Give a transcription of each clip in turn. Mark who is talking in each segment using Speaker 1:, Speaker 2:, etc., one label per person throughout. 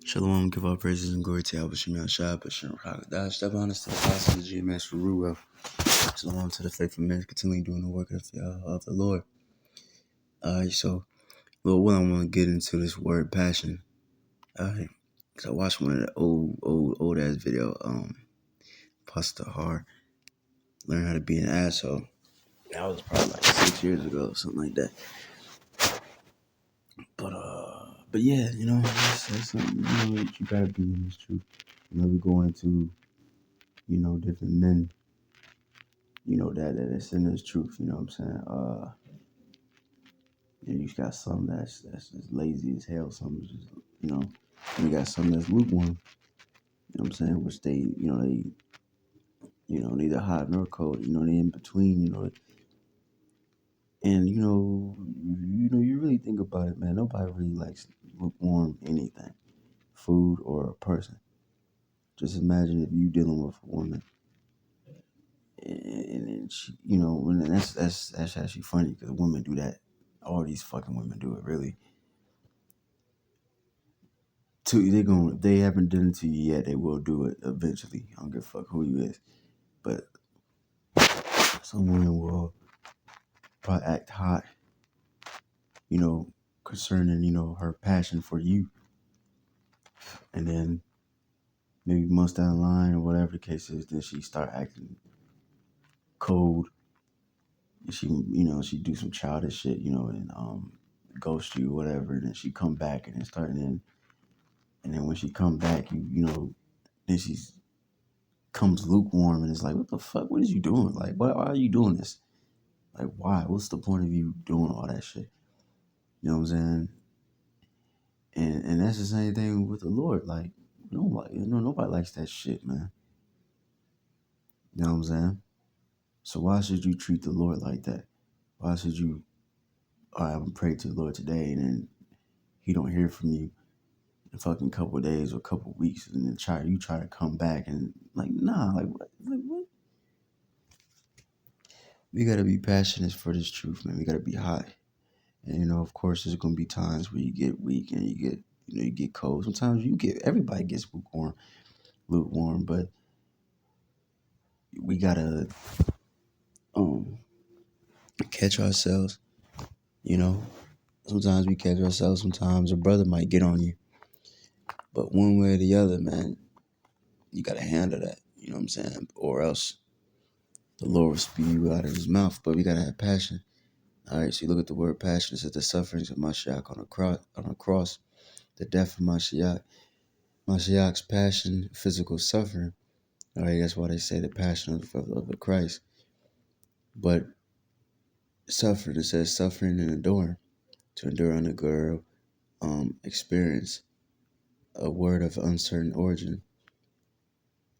Speaker 1: Shalom, give all praises and glory to Yahweh Shem Yahshua, B'Shem Rakadash, step on us to the apostles of GMS for Ruel. Shalom to the faithful men, continuing doing the work of the Lord. Alright, so, Lord, what I want to get into this word passion. Alright, because I watched one of the old ass video, Pastor Har, learn how to be an asshole. That was probably like 6 years ago, or something like that. But yeah, that's something, that you gotta be in this truth. We go into, different men, that is in this truth, you know what I'm saying? You got some that's just lazy as hell, some just, you got some that's lukewarm, you know what I'm saying, which they, neither hot nor cold, they in between, and, you really think about it, man, nobody really likes lukewarm anything, food or a person. Just imagine if you dealing with a woman, and she, and that's actually funny because women do that. All these fucking women do it, really. They haven't done it to you yet. They will do it eventually. I don't give a fuck who you is, but some women will probably act hot, concerning her passion for you, and then maybe months down the line or whatever the case is, then she start acting cold. And she do some childish shit, and ghost you, whatever. And then she come back and then and then when she come back, then she's comes lukewarm and it's like, what the fuck? What is you doing? Like, why are you doing this? Like, why? What's the point of you doing all that shit? You know what I'm saying? And that's the same thing with the Lord. Like, nobody likes that shit, man. You know what I'm saying? So why should you treat the Lord like that? Why should you, all right, I'm gonna pray to the Lord today, and then he don't hear from you in a fucking couple of days or a couple of weeks, and then you try to come back and like, nah, like what? Like what? We gotta be passionate for this truth, man. We gotta be hot. And of course, there's gonna be times where you get weak and you get cold. Sometimes everybody gets lukewarm, but we gotta catch ourselves. Sometimes we catch ourselves. Sometimes a brother might get on you, but one way or the other, man, you gotta handle that. You know what I'm saying? Or else the Lord will spew you out of his mouth. But we gotta have passion. All right. So you look at the word passion. It says the sufferings of Mashiach on the cross, the death of Mashiach. Mashiach's passion, physical suffering. All right, that's why they say the passion of the Christ. But suffering, it says suffering and enduring. To endure under good experience, a word of uncertain origin.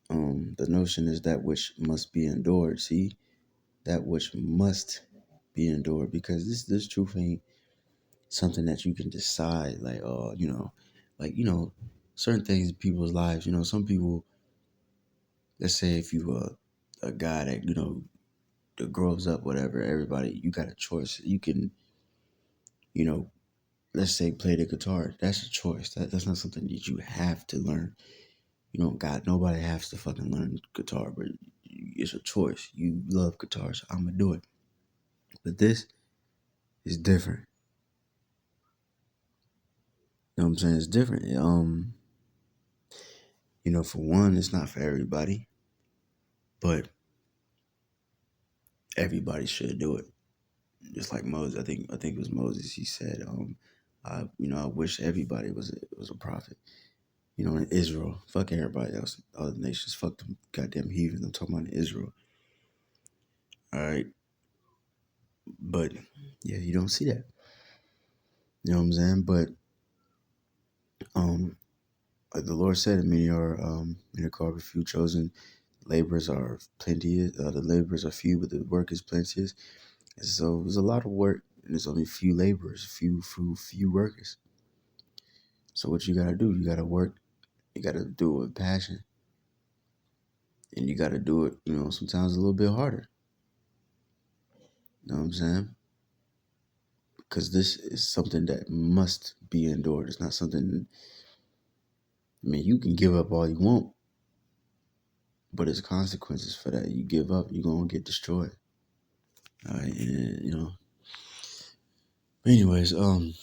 Speaker 1: The notion is that which must be endured. See, that which must be endured, because this truth ain't something that you can decide. Like, certain things in people's lives. Some people. Let's say if you a guy that that grows up, whatever. Everybody, you got a choice. You can, let's say play the guitar. That's a choice. That's not something that you have to learn. Nobody has to fucking learn guitar, but it's a choice. You love guitar, so I'm gonna do it. But this is different. You know what I'm saying? It's different. For one, it's not for everybody, but everybody should do it. Just like Moses, I think it was Moses. He said, I wish everybody was a prophet. In Israel, fuck everybody else, other nations, fuck them goddamn heathens. I'm talking about Israel. All right, but yeah, you don't see that. You know what I'm saying? But like the Lord said, many are called, few chosen. Laborers are plenty. The laborers are few, but the work is plenteous. And so there's a lot of work, and there's only few laborers, few workers. So what you gotta do? You gotta work. You gotta do it with passion, and you gotta do it. Sometimes a little bit harder. You know what I'm saying? Because this is something that must be endured. It's not something I mean, you can give up all you want, but there's consequences for that. You give up, you're gonna get destroyed. All right, and, anyways, um,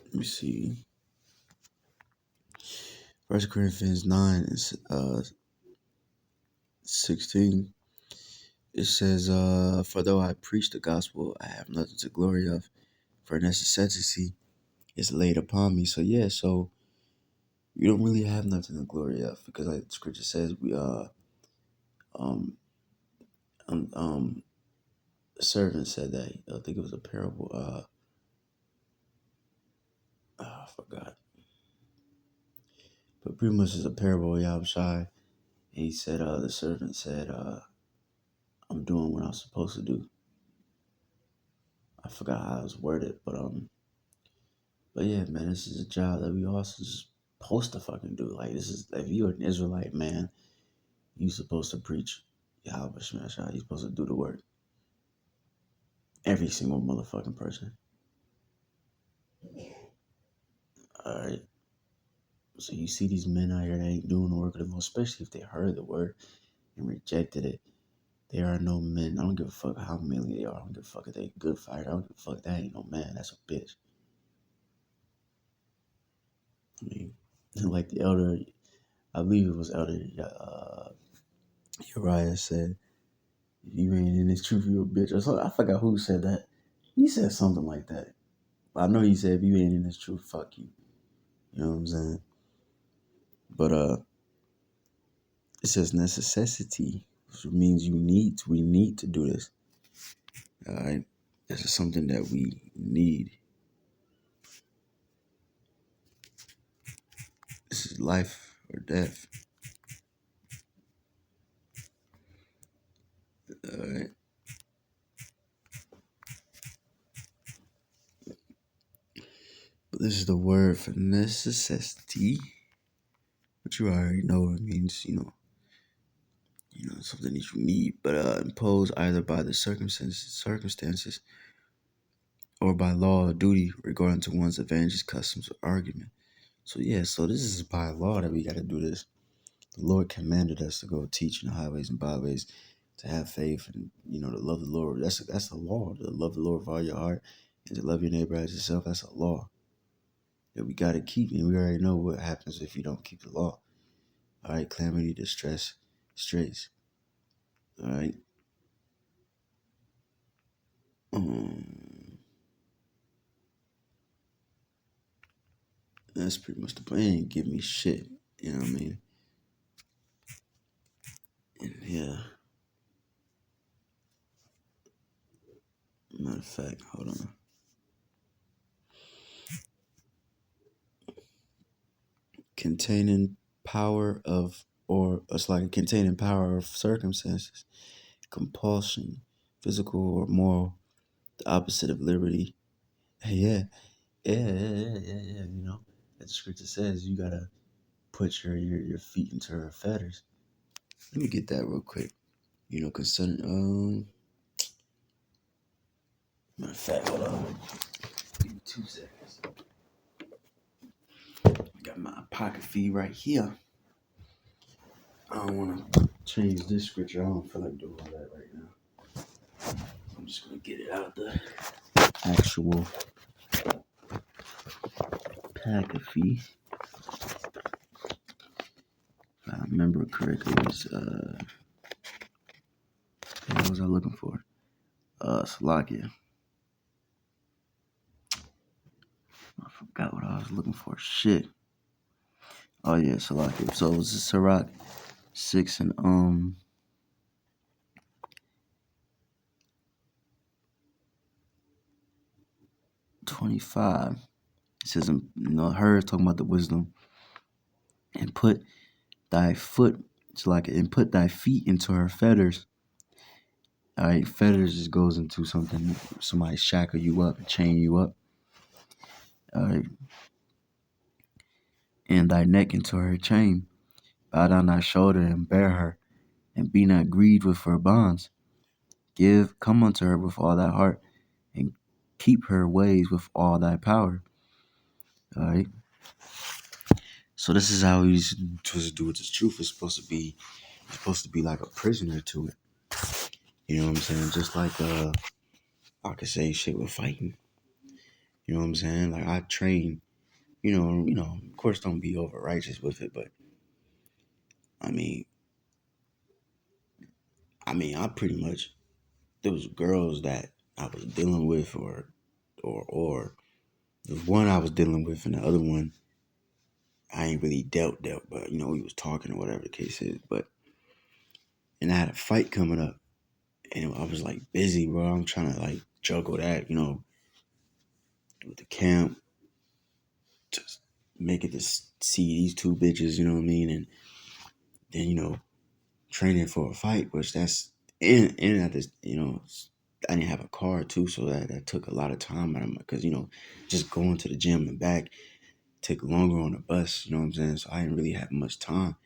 Speaker 1: let me see. 1 Corinthians 9 is 16. It says, "For though I preach the gospel, I have nothing to glory of, for necessity is laid upon me." So yeah, so we don't really have nothing to glory of, because like the scripture says, we um um um the servant said that, I think it was a parable. I forgot, but pretty much it's a parable of Yahushua. And he said, the servant said, "I'm doing what I'm supposed to do." I forgot how it was worded, but yeah, man, this is a job that we also supposed to fucking do. Like, this is, if you're an Israelite, man, you supposed to preach Yahweh Shema Shah. You supposed to do the work. Every single motherfucking person. All right. So you see these men out here that ain't doing the work of the Lord, especially if they heard the word and rejected it. They are no men. I don't give a fuck how many they are. I don't give a fuck if they good fighter. I don't give a fuck. That ain't no man. That's a bitch. I mean, like the elder, I believe it was Elder Uriah said, "If you ain't in this truth, you a bitch." Or something. I forgot who said that. He said something like that. I know he said, "If you ain't in this truth, fuck you." You know what I'm saying? But it says necessity, which means we need to do this. All right, this is something that we need. This is life or death. All right. But this is the word for necessity, which you already know it means. Something that you need, but imposed either by the circumstances, or by law or duty regarding to one's advantages, customs, or argument. So yeah, so this is by law that we got to do this. The Lord commanded us to go teach in the highways and byways, to have faith, and to love the Lord. That's a law. To love the Lord with all your heart, and to love your neighbor as yourself. That's a law that we got to keep, and we already know what happens if you don't keep the law. All right, calamity, distress, straits. All right. That's pretty much the point. It ain't give me shit. You know what I mean? And yeah. Matter of fact, hold on. Containing power of, or it's like containing power of circumstances, compulsion, physical or moral, the opposite of liberty. Yeah, yeah. As the scripture says, you gotta put your feet into her fetters. Let me get that real quick. Concerning matter of fact, hold on. Give me 2 seconds. Got my pocket feed right here. I don't want to change this scripture. I don't feel like doing all that right now. I'm just gonna get it out the actual packet feed. If I remember correctly, it was what was I looking for? Slovakia. I forgot what I was looking for. Shit. Oh yeah, Slovakia. So it was Sirach 6 and 25. It says, her talking about the wisdom, and put thy foot, and put thy feet into her fetters. All right, fetters just goes into something, somebody shackle you up and chain you up. All right, and thy neck into her chain. Bow down thy shoulder and bear her, and be not grieved with her bonds. Come unto her with all thy heart, and keep her ways with all thy power. All right. So this is how he's supposed to do with this truth. It's supposed to be like a prisoner to it. You know what I'm saying? Just like I could say shit with fighting. You know what I'm saying? Like I train. Of course, don't be over righteous with it, but I mean, I pretty much there was girls that I was dealing with, or the one I was dealing with, and the other one I ain't really dealt, but we was talking or whatever the case is. And I had a fight coming up, and I was like busy, bro. I'm trying to like juggle that, with the camp, just make it to see these two bitches, you know what I mean, and then training for a fight, which that's and at this, I didn't have a car too, so that took a lot of time out of my, because just going to the gym and back took longer on the bus, you know what I'm saying? So I didn't really have much time.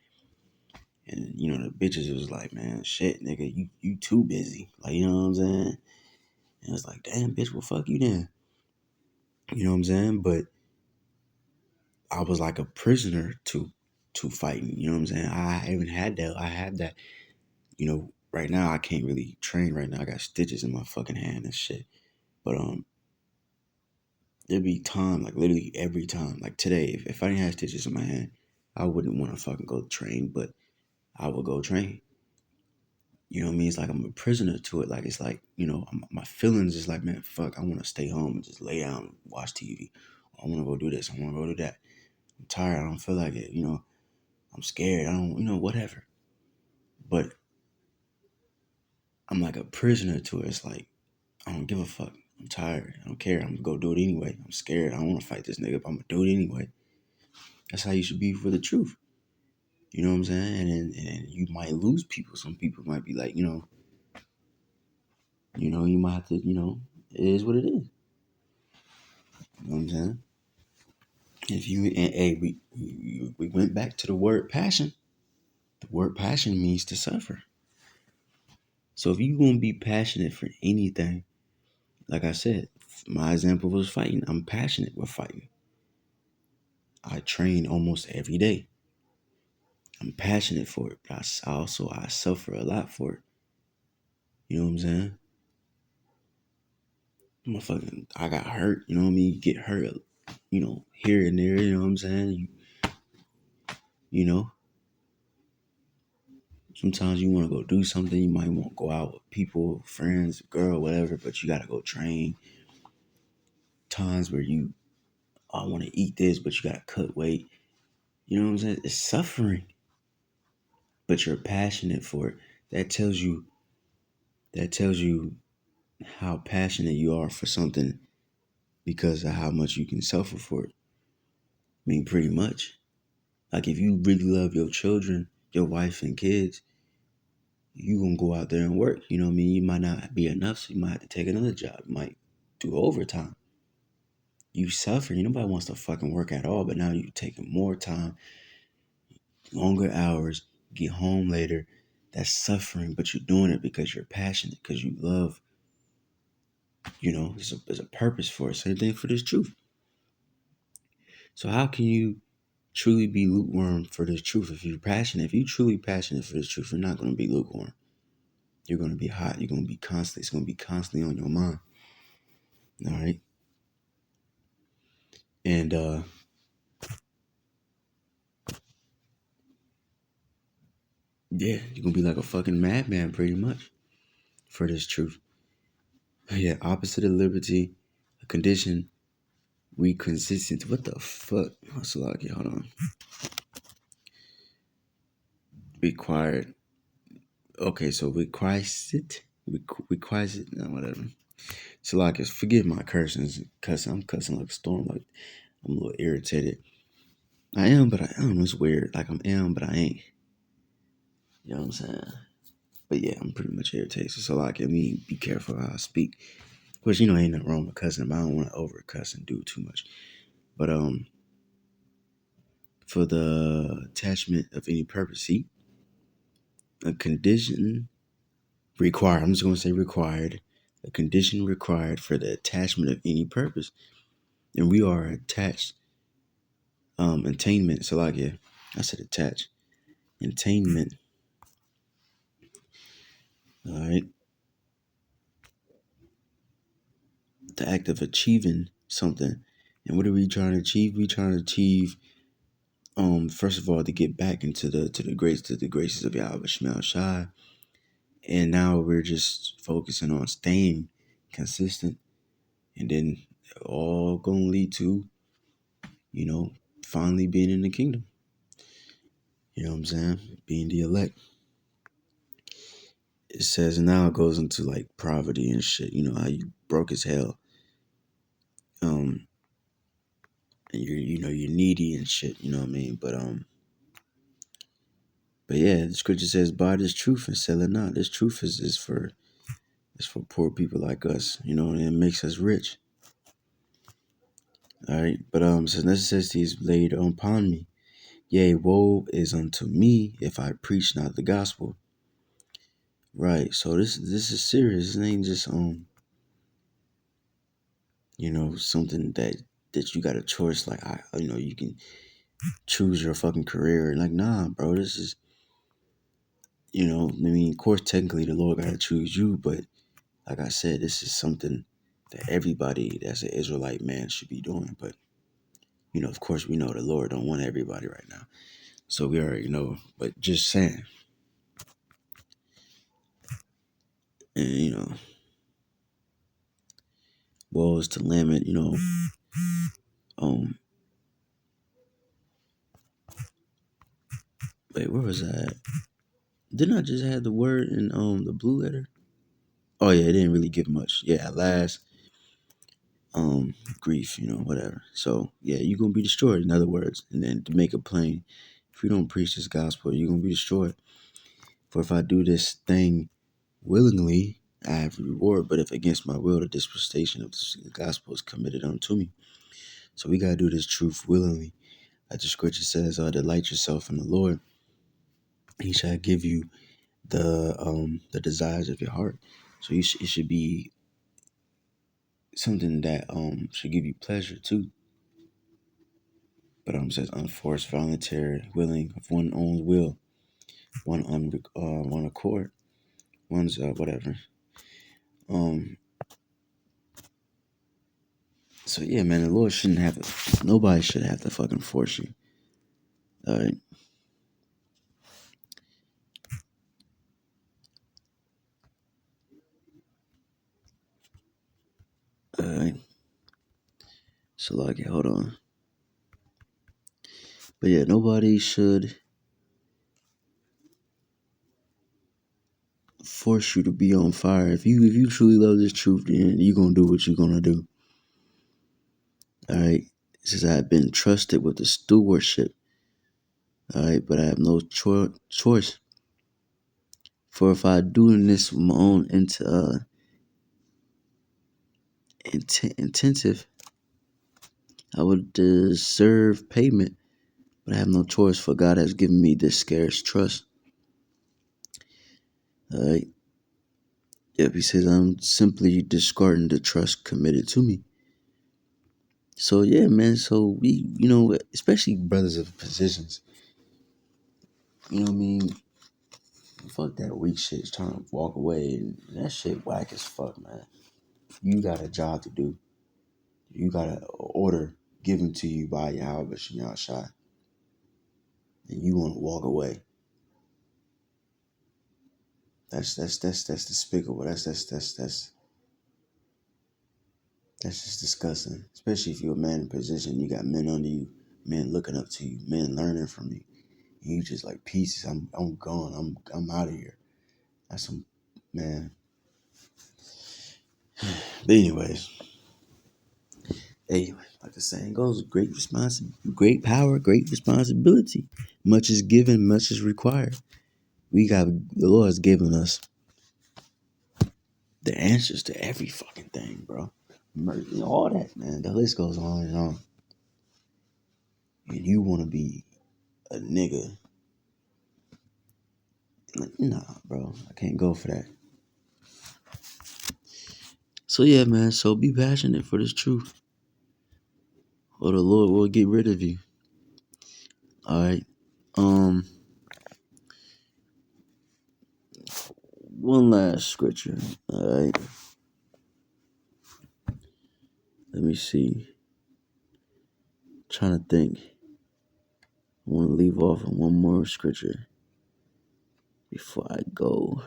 Speaker 1: And the bitches was like, man, shit, nigga, you too busy. Like, you know what I'm saying? And it's like, damn, bitch, well, fuck you then. You know what I'm saying? But I was like a prisoner to fighting. You know what I'm saying? I even had that. I had that. Right now I can't really train. Right now I got stitches in my fucking hand and shit. But there'd be time, like literally every time. Like today, if I didn't have stitches in my hand, I wouldn't want to fucking go train. But I would go train. You know what I mean? It's like I'm a prisoner to it. Like it's like, my feelings is like, man, fuck, I want to stay home and just lay down and watch TV. I want to go do this. I want to go do that. I'm tired. I don't feel like it. I'm scared. I don't, whatever. But I'm like a prisoner to it. It's like, I don't give a fuck. I'm tired. I don't care. I'm gonna go do it anyway. I'm scared. I don't want to fight this nigga, but I'm gonna do it anyway. That's how you should be for the truth. You know what I'm saying? And you might lose people. Some people might be like, you might have to, it is what it is. You know what I'm saying? If you and hey, we went back to the word passion. The word passion means to suffer. So if you gonna be passionate for anything, like I said, my example was fighting. I'm passionate with fighting. I train almost every day. I'm passionate for it, but I suffer a lot for it. You know what I'm saying? I got hurt. You know what I mean? You get hurt, here and there. You know what I'm saying? You know, sometimes you want to go do something. You might want to go out with people, friends, girl, whatever, but you got to go train. Times where I want to eat this, but you got to cut weight. You know what I'm saying? It's suffering, but you're passionate for it. That tells you how passionate you are for something because of how much you can suffer for it. I mean, pretty much. Like if you really love your children, your wife and kids, you gonna go out there and work. You know what I mean? You might not be enough, so you might have to take another job. You might do overtime. You suffer. Nobody wants to fucking work at all, but now you taking more time, longer hours, get home later. That's suffering, but you're doing it because you're passionate, because you love. There's a purpose for it. Same thing for this truth. So how can you truly be lukewarm for this truth? If you're passionate, if you're truly passionate for this truth, you're not going to be lukewarm. You're going to be hot. You're going to be constantly. It's going to be constantly on your mind. All right. And yeah, you're going to be like a fucking madman pretty much for this truth. Yeah, opposite of liberty, a condition, we consistent. What the fuck? Hold on. Required. Okay, so requires it. Requires it. No, whatever. Salakias, forgive my cursings. I'm cussing like a storm. Like I'm a little irritated. I am, but I am. It's weird. Like but I ain't. You know what I'm saying? But yeah, I'm pretty much irritated. So like, I mean, be careful how I speak. Which ain't nothing wrong with cussing, but I don't want to over cuss and do too much. But for the attachment of any purpose, see, a condition required. I'm just going to say required. A condition required for the attachment of any purpose. And we are attached. Attainment. So like, yeah, I said attach. Attainment. All right. The act of achieving something. And what are we trying to achieve? We trying to achieve, first of all, to get back into the graces of Yahweh Shemel Shai. And now we're just focusing on staying consistent, and then all gonna lead to, finally being in the kingdom. You know what I'm saying? Being the elect. It says, and now it goes into like poverty and shit. You know how you broke as hell. And you're needy and shit. You know what I mean? But yeah, the scripture says, "Buy this truth and sell it not." This truth is for poor people like us. And it makes us rich. All right, but says necessity is laid upon me. Yea, woe is unto me if I preach not the gospel. Right. So this is serious. It ain't just something that you got a choice. Like you can choose your fucking career. And like, nah, bro, this is of course technically the Lord gotta choose you, but like I said, this is something that everybody that's an Israelite man should be doing. But of course we know the Lord don't want everybody right now. So we already know, but just saying. And woe is to lament, wait, where was that? Didn't I just have the word in the blue letter? Oh yeah, it didn't really give much. Yeah, at last, grief, whatever. So yeah, you're gonna be destroyed, in other words. And then to make it plain, if you don't preach this gospel, you're gonna be destroyed. For if I do this thing willingly, I have a reward, but if against my will, the dispensation of the gospel is committed unto me. So we gotta do this truth willingly. Like the scripture says, delight yourself in the Lord. He shall give you the desires of your heart. So it should be something that should give you pleasure too. But says unforced, voluntary, willing, of one own will, one accord, one's whatever. So yeah, man, the Lord shouldn't have to. Nobody should have to fucking force you. All right. All right. So like, hold on. But yeah, nobody should force you to be on fire. If you truly love this truth, then you're gonna do what you're gonna do. All right. It says I have been trusted with the stewardship. All right, but I have no choice. For if I do this with my own intensive, I would deserve payment. But I have no choice, for God has given me this scarce trust. All right. Yep, he says I'm simply discarding the trust committed to me. So yeah, man. So we, especially brothers of positions. You know what I mean? Fuck that weak shit. Trying to walk away, and that shit whack as fuck, man. You got a job to do. You got an order given to you by Yahweh Shem Shai, and you want to walk away. That's despicable. That's just disgusting. Especially if you're a man in position, you got men under you, men looking up to you, men learning from you. And you just like pieces. I'm gone. I'm out of here. That's some man. But anyways, hey, like the saying goes, great power, great responsibility. Much is given, much is required. The Lord has given us the answers to every fucking thing, bro. All that, man. The list goes on and on. And you want to be a nigga Like, nah, bro, I can't go for that. So yeah, man. So be passionate for this truth, or the Lord will get rid of you. All right. One last scripture. All right. Let me see. Trying to think. I want to leave off on one more scripture before I go.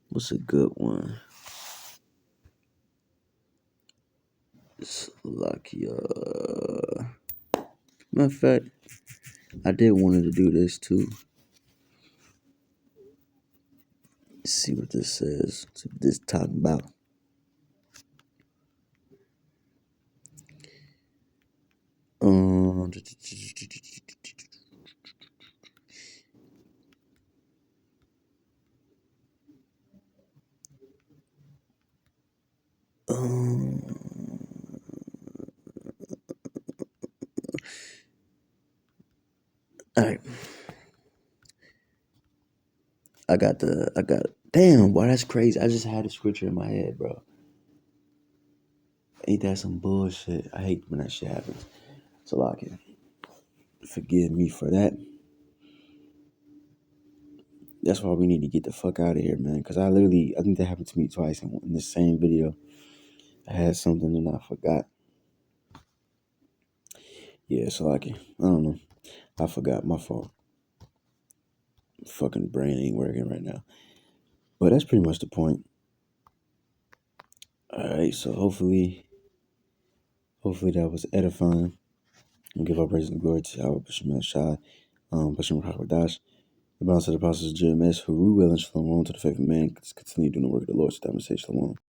Speaker 1: What's a good one? Slovakia. Matter of fact, I did wanted to do this too. Let's see what this says. See what this talking about. All right. Damn, boy, that's crazy. I just had a scripture in my head, bro. Ain't that some bullshit? I hate when that shit happens. So, like, forgive me for that. That's why we need to get the fuck out of here, man. Because I think that happened to me twice in the same video. I had something and I forgot. Yeah, so like, I don't know. I forgot, my fault. Fucking brain ain't working right now. But that's pretty much the point. Alright, so hopefully that was edifying. And give our praise and glory to our Bishop Melchad, Bishop Rahadash, the balance of the apostles of GMS, who rule well and shalom to the faith of man, continue doing the work of the Lord. So that say shalom.